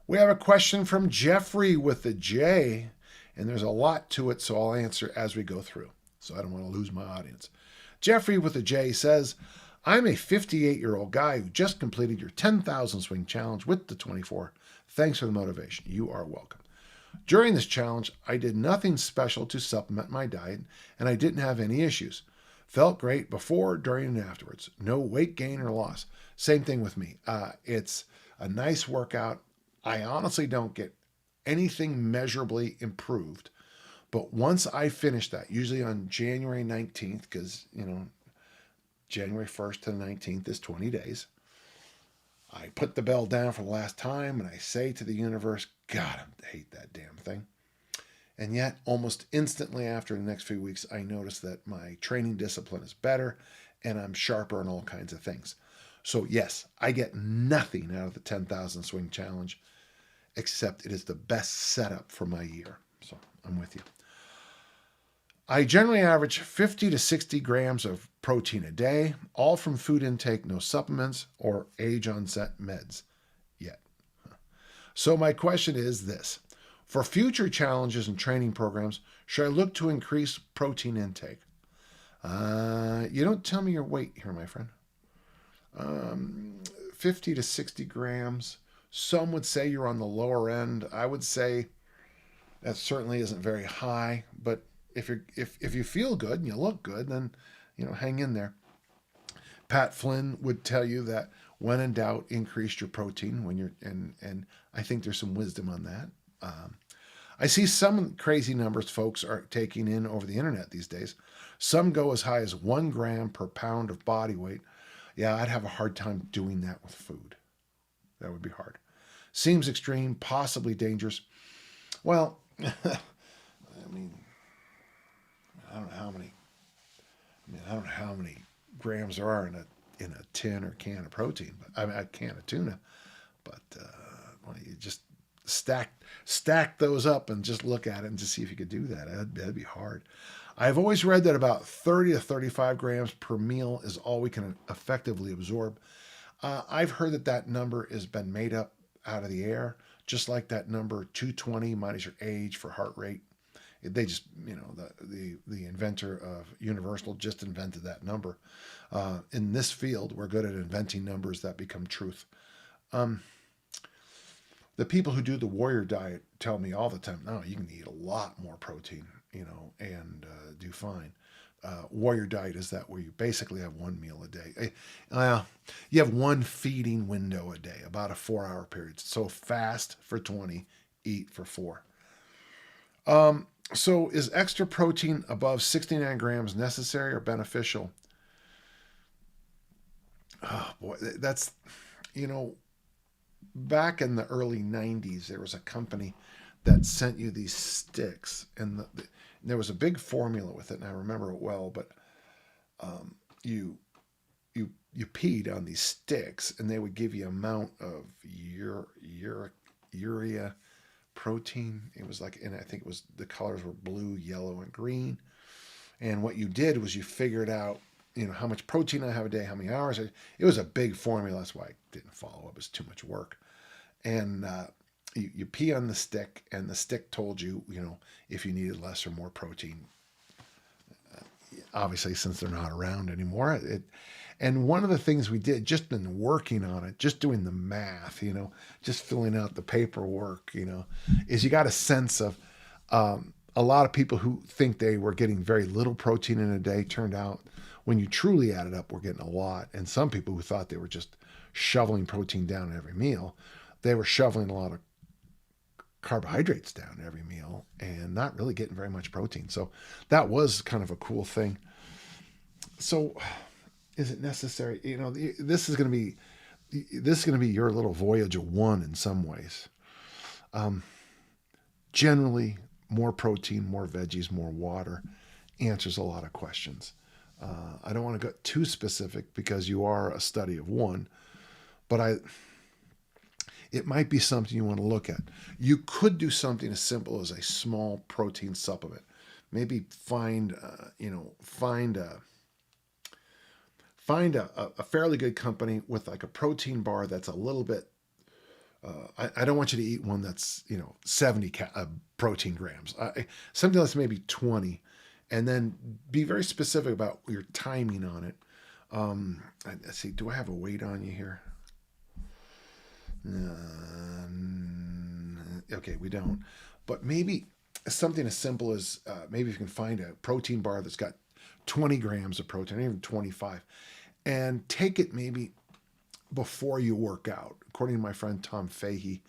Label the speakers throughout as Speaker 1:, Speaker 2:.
Speaker 1: We have a question from Jeffrey with a J, and there's a lot to it, so I'll answer as we go through. So I don't want to lose my audience. Jeffrey with a J says, I'm a 58-year-old guy who just completed your 10,000 swing challenge with the 24. Thanks for the motivation. You are welcome. During this challenge, I did nothing special to supplement my diet, and I didn't have any issues. Felt great before, during, and afterwards. No weight gain or loss. Same thing with me. It's a nice workout. I honestly don't get anything measurably improved. But once I finish that, usually on January 19th, because, January 1st to the 19th is 20 days, I put the bell down for the last time and I say to the universe, God, I hate that damn thing. And yet, almost instantly after the next few weeks, I notice that my training discipline is better and I'm sharper on all kinds of things. So, yes, I get nothing out of the 10,000 swing challenge, except it is the best setup for my year. So, I'm with you. I generally average 50 to 60 grams of protein a day, all from food intake, no supplements or age onset meds yet. So my question is this. For future challenges and training programs, should I look to increase protein intake? You don't tell me your weight here, my friend. 50 to 60 grams. Some would say you're on the lower end. I would say that certainly isn't very high, but if you feel good and you look good, then hang in there. Pat Flynn would tell you that when in doubt, increase your protein when you're and I think there's some wisdom on that. I see some crazy numbers folks are taking in over the internet these days. Some go as high as 1 gram per pound of body weight. Yeah, I'd have a hard time doing that with food. That would be hard. Seems extreme, possibly dangerous. Well, I mean, I don't know how many grams there are in a tin or can of protein, but I mean a can of tuna. But well, you just stack those up and just look at it and just see if you could do that. That'd be hard. I've always read that about 30 to 35 grams per meal is all we can effectively absorb. I've heard that number has been made up out of the air, just like that number 220 minus your age for heart rate. They just, the inventor of Universal just invented that number. In this field, we're good at inventing numbers that become truth. The people who do the warrior diet tell me all the time, no, you can eat a lot more protein, and do fine. Warrior diet is that where you basically have one meal a day. You have one feeding window a day, about a 4-hour period. So fast for 20, eat for 4. So is extra protein above 69 grams necessary or beneficial? Oh boy, that's, back in the early 90s, there was a company that sent you these sticks, and there was a big formula with it, and I remember it well, but you peed on these sticks, and they would give you amount of urea protein. It was like, and I think it was, the colors were blue, yellow, and green. And what you did was you figured out, how much protein I have a day, how many hours. It was a big formula. That's why I didn't follow up. It was too much work. And you pee on the stick, and the stick told you, if you needed less or more protein. Obviously, since they're not around anymore, and one of the things we did, just been working on it, just doing the math, just filling out the paperwork, is you got a sense of a lot of people who think they were getting very little protein in a day turned out when you truly added up, we're getting a lot. And some people who thought they were just shoveling protein down every meal, they were shoveling a lot of carbohydrates down every meal and not really getting very much protein. So that was kind of a cool thing. So is it necessary? This is going to be your little Voyager 1 in some ways. Generally, more protein, more veggies, more water answers a lot of questions. I don't want to get too specific because you are a study of one, but it might be something you want to look at. You could do something as simple as a small protein supplement. Maybe find a fairly good company with like a protein bar that's a little bit I don't want you to eat one that's 70 protein grams. Something that's maybe 20, and then be very specific about your timing on it. Let's see, do I have a weight on you here? Okay, we don't. But maybe something as simple as maybe if you can find a protein bar that's got 20 grams of protein, or even 25, and take it maybe before you work out. According to my friend Tom Fahey,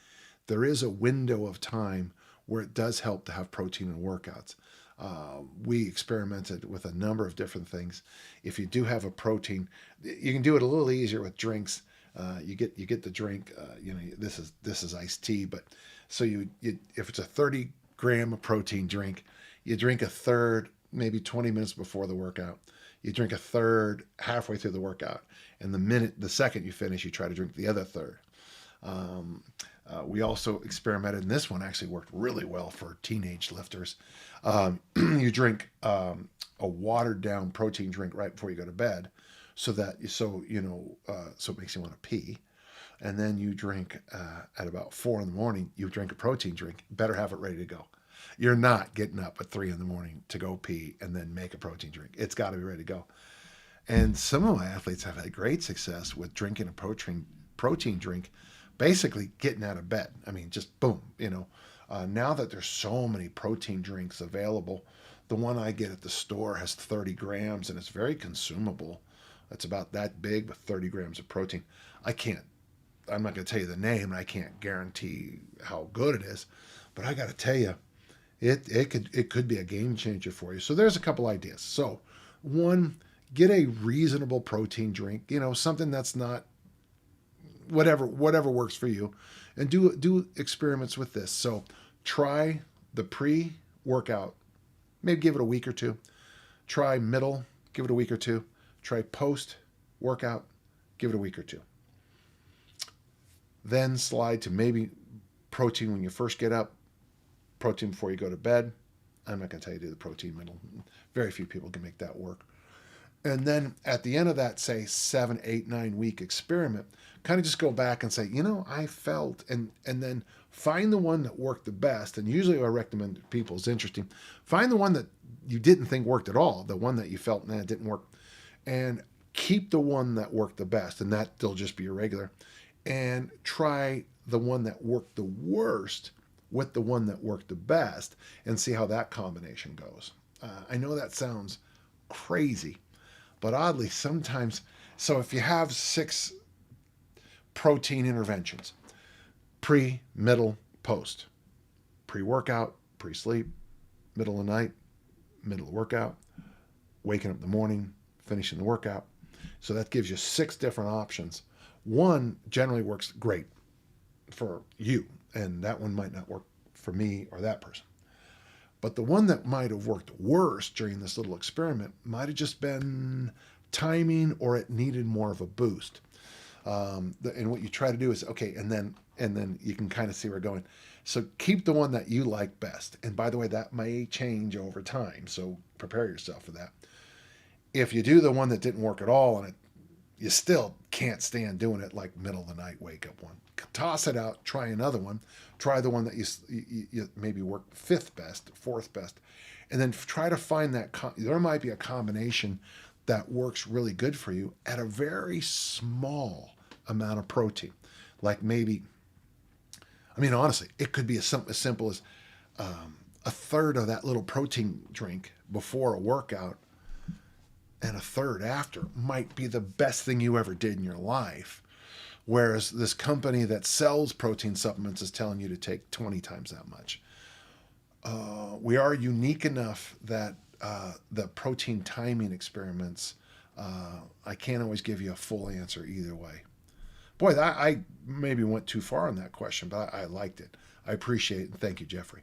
Speaker 1: there is a window of time where it does help to have protein in workouts. We experimented with a number of different things. If you do have a protein, you can do it a little easier with drinks. You get the drink. This is iced tea, but so you if it's a 30-gram protein drink, you drink a third maybe 20 minutes before the workout. You drink a third halfway through the workout, and the second you finish, you try to drink the other third. We also experimented, and this one actually worked really well for teenage lifters. You drink a watered down protein drink right before you go to bed, so it makes you want to pee. And then you drink at about 4 a.m. You drink a protein drink. Better have it ready to go. You're not getting up at 3 a.m. to go pee and then make a protein drink. It's got to be ready to go. And some of my athletes have had great success with drinking a protein drink, basically getting out of bed. I mean, just boom, Now that there's so many protein drinks available, the one I get at the store has 30 grams and it's very consumable. It's about that big with 30 grams of protein. I'm not going to tell you the name, and I can't guarantee how good it is, but I got to tell you, it could be a game changer for you. So there's a couple ideas. So one, get a reasonable protein drink, something that's not whatever works for you, and do experiments with this. So try the pre-workout, maybe give it a week or two. Try middle, give it a week or two. Try post-workout, give it a week or two. Then slide to maybe protein when you first get up, protein before you go to bed. I'm not going to tell you to do the protein middle. Very few people can make that work. And then at the end of that, say 7, 8, 9 week experiment, kind of just go back and say, I felt, and then find the one that worked the best. And usually what I recommend to people is interesting. Find the one that you didn't think worked at all, the one that you felt, it didn't work. And keep the one that worked the best, and they'll just be your regular. And try the one that worked the worst with the one that worked the best, and see how that combination goes. I know that sounds crazy, but oddly sometimes, so if you have 6 protein interventions, pre, middle, post, pre-workout, pre-sleep, middle of the night, middle of the workout, waking up in the morning, finishing the workout. So that gives you 6 different options. One generally works great for you, and that one might not work for me or that person. But the one that might have worked worse during this little experiment might have just been timing, or it needed more of a boost. And what you try to do is, okay, and then you can kind of see where we're going. So keep the one that you like best. And by the way, that may change over time, so prepare yourself for that. If you do the one that didn't work at all, and you still can't stand doing it, like middle of the night wake up one, toss it out, try another one, try the one that you maybe work 5th best, 4th best, and then try to find that there might be a combination that works really good for you at a very small amount of protein. Like maybe, honestly, it could be as simple as a third of that little protein drink before a workout and a third after might be the best thing you ever did in your life. Whereas this company that sells protein supplements is telling you to take 20 times that much. We are unique enough that the protein timing experiments, I can't always give you a full answer either way. Boy, I maybe went too far on that question, but I liked it. I appreciate it, and thank you, Jeffrey.